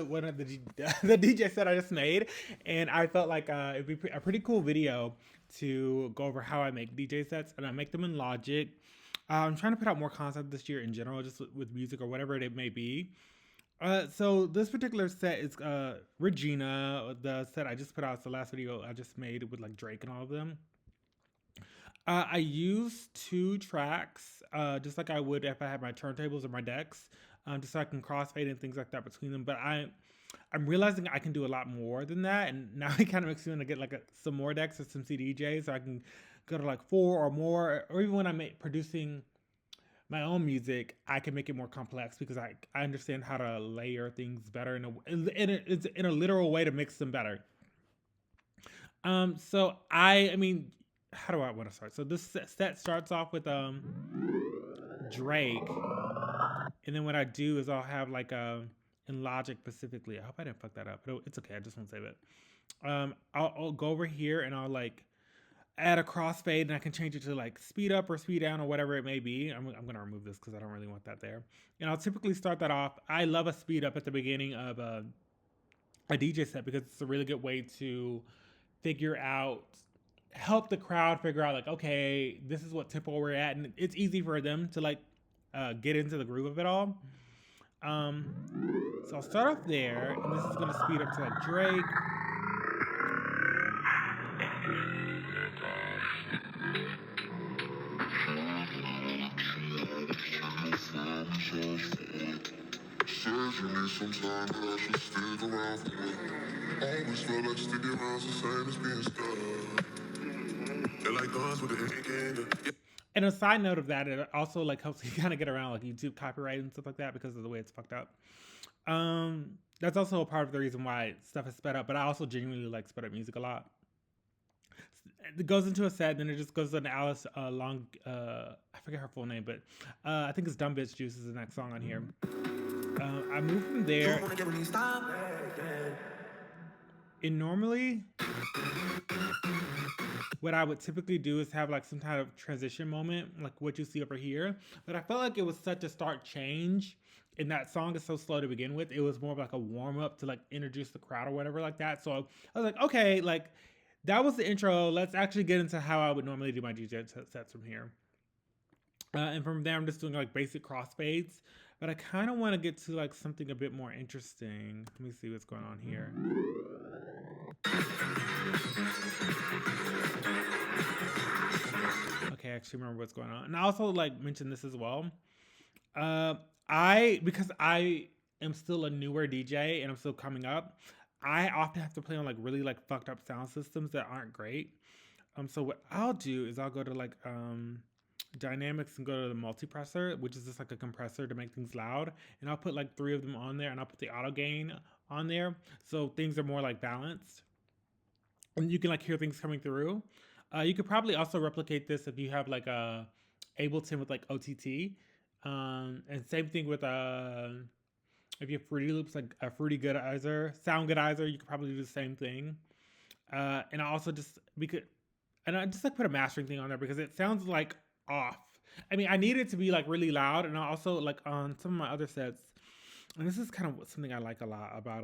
one of the the DJ set I just made, and I felt like it'd be a pretty cool video to go over how I make DJ sets, and I make them in Logic. I'm trying to put out more content this year in general, just with music or whatever it may be. So this particular set is Regina. The set I just put out, it's the last video I just made with like Drake and all of them. I use two tracks, just like I would if I had my turntables or my decks, just so I can crossfade and things like that between them. But I'm realizing I can do a lot more than that, and now it kind of makes me want to get like some more decks or some CDJs, so I can go to like four or more. Or even when I'm producing my own music, I can make it more complex because I understand how to layer things better it's in a literal way to mix them better. So I mean, how do I want to start? So this set starts off with Drake, and then what I do is I'll have like in Logic specifically. I hope I didn't fuck that up, but it's okay. I just won't save it. I'll go over here and I'll like add a crossfade, and I can change it to like speed up or speed down or whatever it may be. I'm gonna remove this because I don't really want that there. And I'll typically start that off. I love a speed up at the beginning of a DJ set because it's a really good way to figure out, help the crowd figure out like, okay, this is what tempo we're at, and it's easy for them to like get into the groove of it all. So I'll start off there, and this is gonna speed up to like Drake. Says you need some time, but I should stick around for me. Always felt like sticking around's the same as being stuck. They're like guns with the weekend. And a side note of that, it also like helps you kind of get around like YouTube copyright and stuff like that because of the way it's fucked up. That's also a part of the reason why stuff is sped up. But I also genuinely like sped up music a lot. It goes into a set, then it just goes into Alice Long. I forget her full name, but I think it's Dumb Bitch Juice is the next song on here. I move from there. And normally, what I would typically do is have like some kind of transition moment, like what you see over here. But I felt like it was such a stark change, and that song is so slow to begin with. It was more of like a warm up to like introduce the crowd or whatever like that. So I was like, okay, like that was the intro. Let's actually get into how I would normally do my DJ sets from here. And from there, I'm just doing like basic crossfades. But I kind of want to get to like something a bit more interesting. Let me see what's going on here. Okay, I actually remember what's going on. And I also like mention this as well. Because I am still a newer DJ and I'm still coming up, I often have to play on like really like fucked up sound systems that aren't great. So what I'll do is I'll go to like Dynamics and go to the multipressor, which is just like a compressor to make things loud, and I'll put like 3 of them on there, and I'll put the auto gain on there so things are more like balanced, and you can like hear things coming through. You could probably also replicate this if you have like a Ableton with like OTT, and same thing with if you have Fruity Loops, like a Fruity Goodizer, Sound Goodizer, you could probably do the same thing. And I also just and I just like put a mastering thing on there because it sounds like off. I mean, I need it to be like really loud, and I also like on some of my other sets, and this is kind of something I like a lot about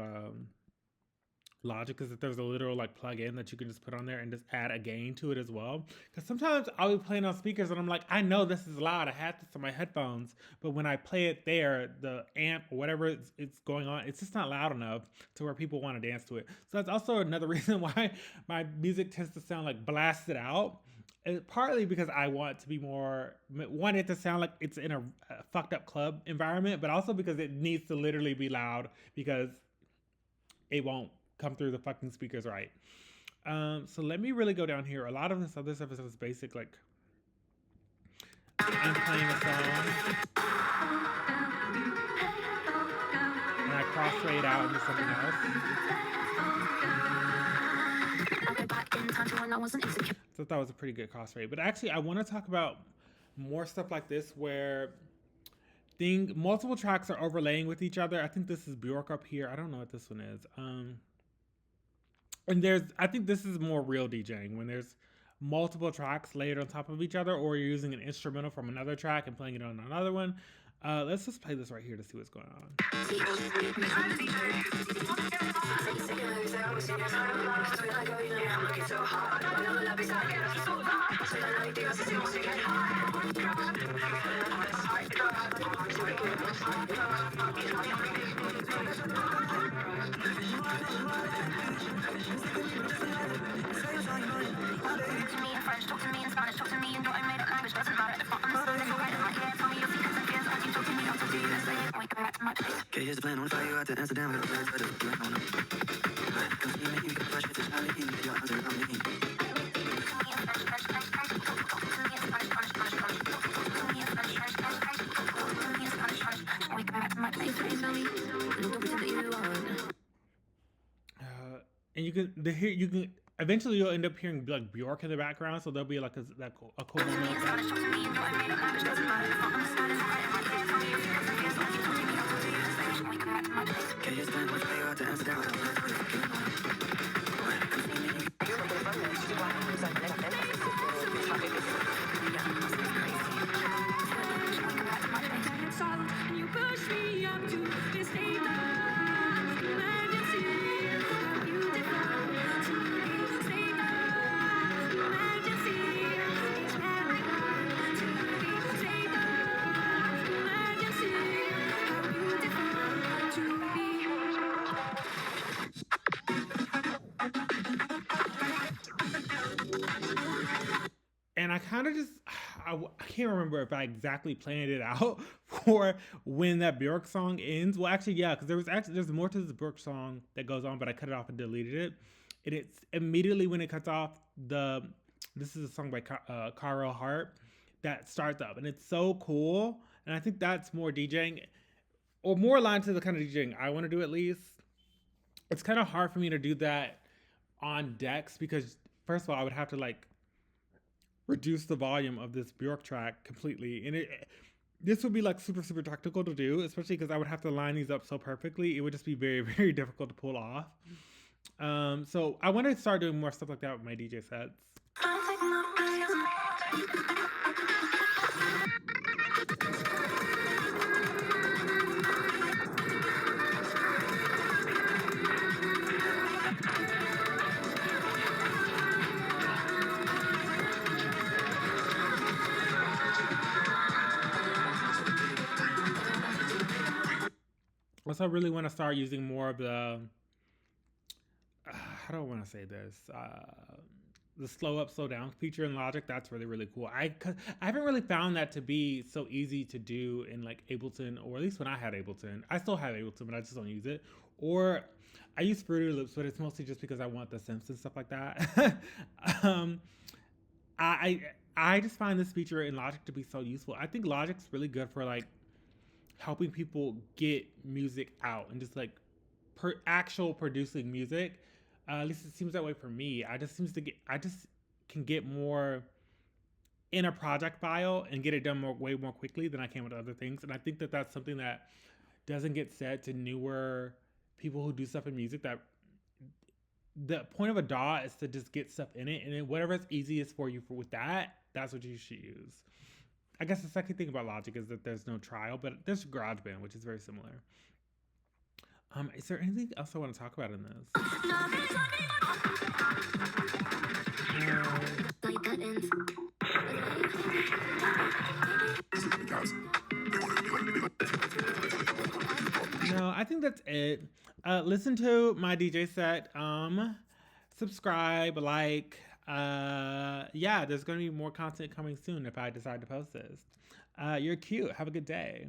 Logic, is that there's a literal like plug-in that you can just put on there and just add a gain to it as well. Because sometimes I'll be playing on speakers and I'm like, I know this is loud. I had this on my headphones, but when I play it there, the amp or whatever it's going on, it's just not loud enough to where people want to dance to it. So that's also another reason why my music tends to sound like blasted out. And partly because I want to be want it to sound like it's in a fucked up club environment, but also because it needs to literally be loud because it won't come through the fucking speakers right. So let me really go down here. A lot of this other stuff is just basic, like I'm playing a song and I cross fade out into something else. So that was a pretty good cross fade. But actually, I want to talk about more stuff like this where multiple tracks are overlaying with each other. I think this is Bjork up here. I don't know what this one is. And I think this is more real DJing when there's multiple tracks layered on top of each other, or you're using an instrumental from another track and playing it on another one. Let's just play this right here to see what's going on. Okay, here's the plan. I wanna fly you out to Amsterdam with a bird, but I don't know. Come see me, you can flash it to Charlie, your answer, I'm leaving. And you can eventually you'll end up hearing like Bjork in the background, so there'll be like a cool moment. Okay, here's the plan. I wanna fly you out to Amsterdam with a bird, but I don't And I kind of just I can't remember if I exactly planned it out for when that Bjork song ends. Well, actually, yeah, because there's more to this Bjork song that goes on, but I cut it off and deleted it. And it's immediately when it cuts off this is a song by Carl Hart that starts up, and it's so cool. And I think that's more DJing, or more aligned to the kind of DJing I want to do at least. It's kind of hard for me to do that on decks because first of all, I would have to like reduce the volume of this Bjork track completely, and this would be like super technical to do, especially because I would have to line these up so perfectly. It would just be very difficult to pull off. So I want to start doing more stuff like that with my DJ sets. Also, I really want to start using more of the how do I want to say this? The slow up, slow down feature in Logic. That's really cool. I haven't really found that to be so easy to do in like Ableton, or at least when I had Ableton. I still have Ableton, but I just don't use it. Or I use Fruity Loops, but it's mostly just because I want the synths and stuff like that. um, I just find this feature in Logic to be so useful. I think Logic's really good for like helping people get music out and just like actual producing music. At least it seems that way for me. I just can get more in a project file and get it done way more quickly than I can with other things. And I think that that's something that doesn't get said to newer people who do stuff in music. That the point of a DAW is to just get stuff in it, and then whatever's easiest for you with that, that's what you should use. I guess the second thing about Logic is that there's no trial, but there's GarageBand, which is very similar. Is there anything else I want to talk about in this? No, I think that's it. Listen to my DJ set. Subscribe, like. Yeah, there's going to be more content coming soon if I decide to post this. You're cute. Have a good day.